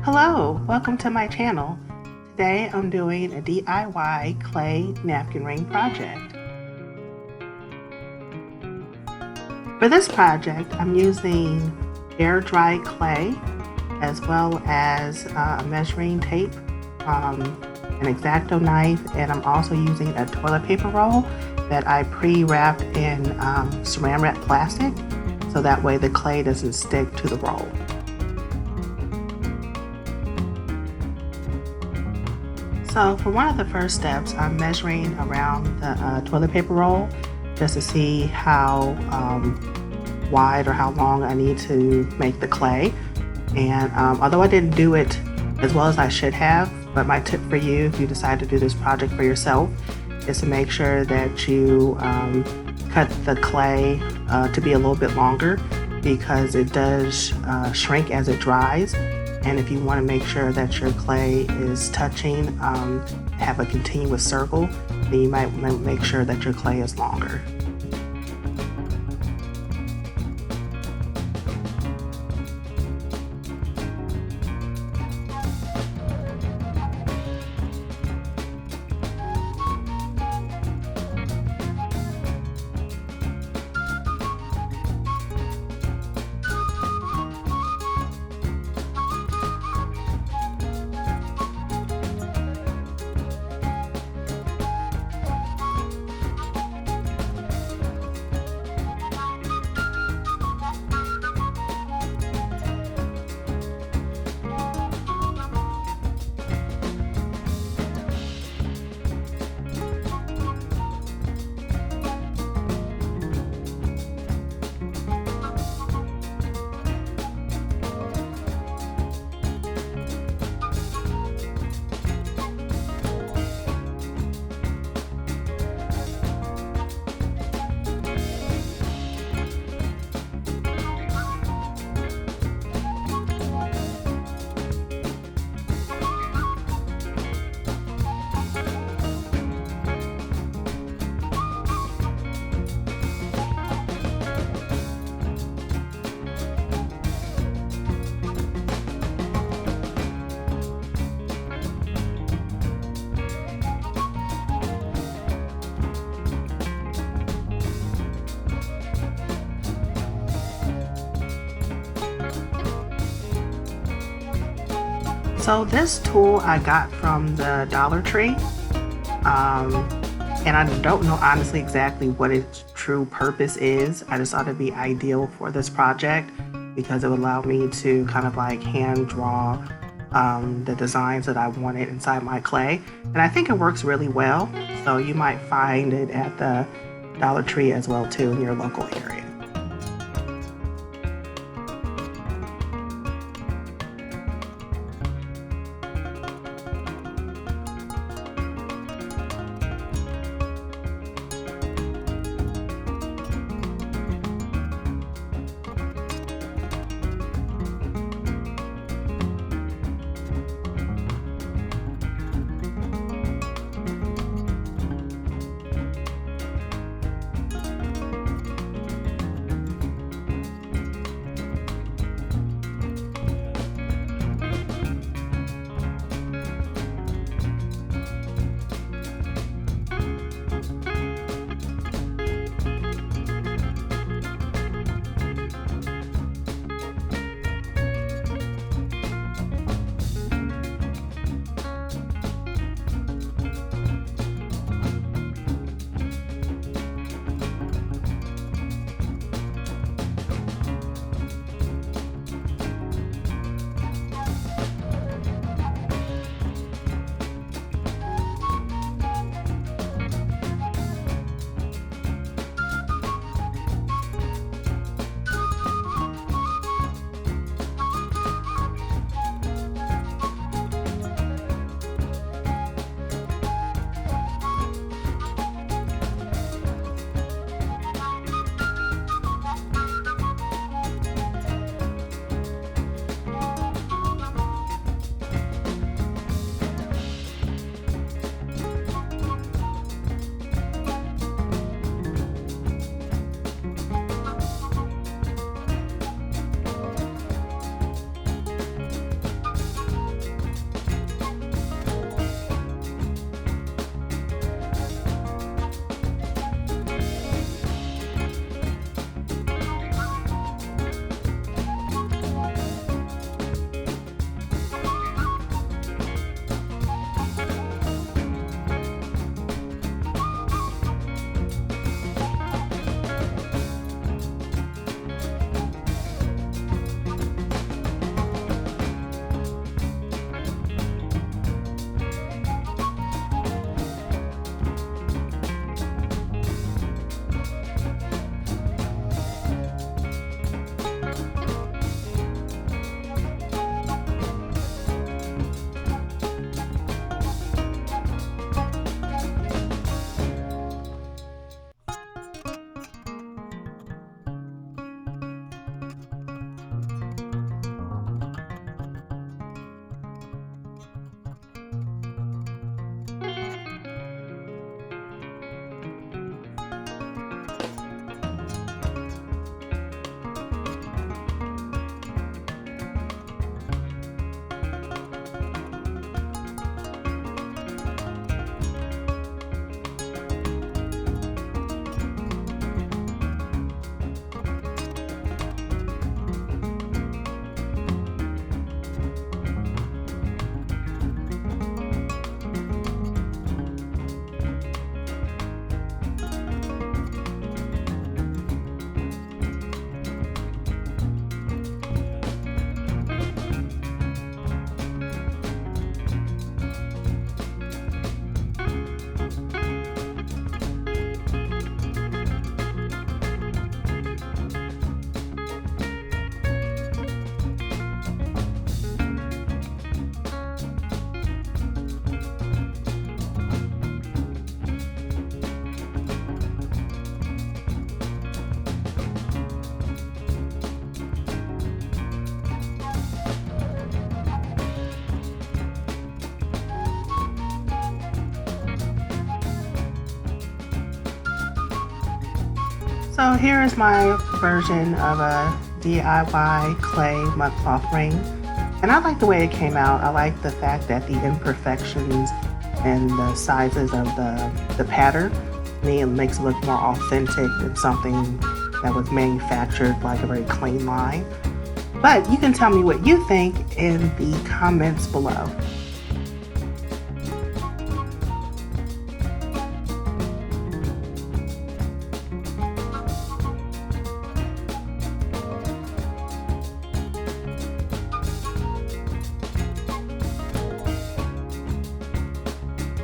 Hello, welcome to my channel. Today I'm doing a DIY clay napkin ring project. For this project, I'm using air-dried clay as well as a measuring tape, an X-Acto knife, and I'm also using a toilet paper roll that I pre-wrapped in saran wrap plastic so that way the clay doesn't stick to the roll. So for one of the first steps, I'm measuring around the toilet paper roll just to see how wide or how long I need to make the clay. And although I didn't do it as well as I should have, but my tip for you if you decide to do this project for yourself is to make sure that you cut the clay to be a little bit longer because it does shrink as it dries. And if you want to make sure that your clay is touching, have a continuous circle, then you might make sure that your clay is longer. So this tool I got from the Dollar Tree, and I don't know honestly exactly what its true purpose is. I just thought it'd be ideal for this project because it would allow me to kind of like hand draw the designs that I wanted inside my clay. And I think it works really well, so you might find it at the Dollar Tree as well too in your local area. So here is my version of a DIY clay mudcloth ring. And I like the way it came out. I like the fact that the imperfections and the sizes of the pattern, to me, it makes it look more authentic than something that was manufactured like a very clean line. But you can tell me what you think in the comments below.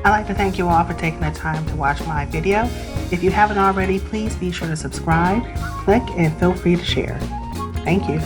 I'd like to thank you all for taking the time to watch my video. If you haven't already, please be sure to subscribe, click, and feel free to share. Thank you.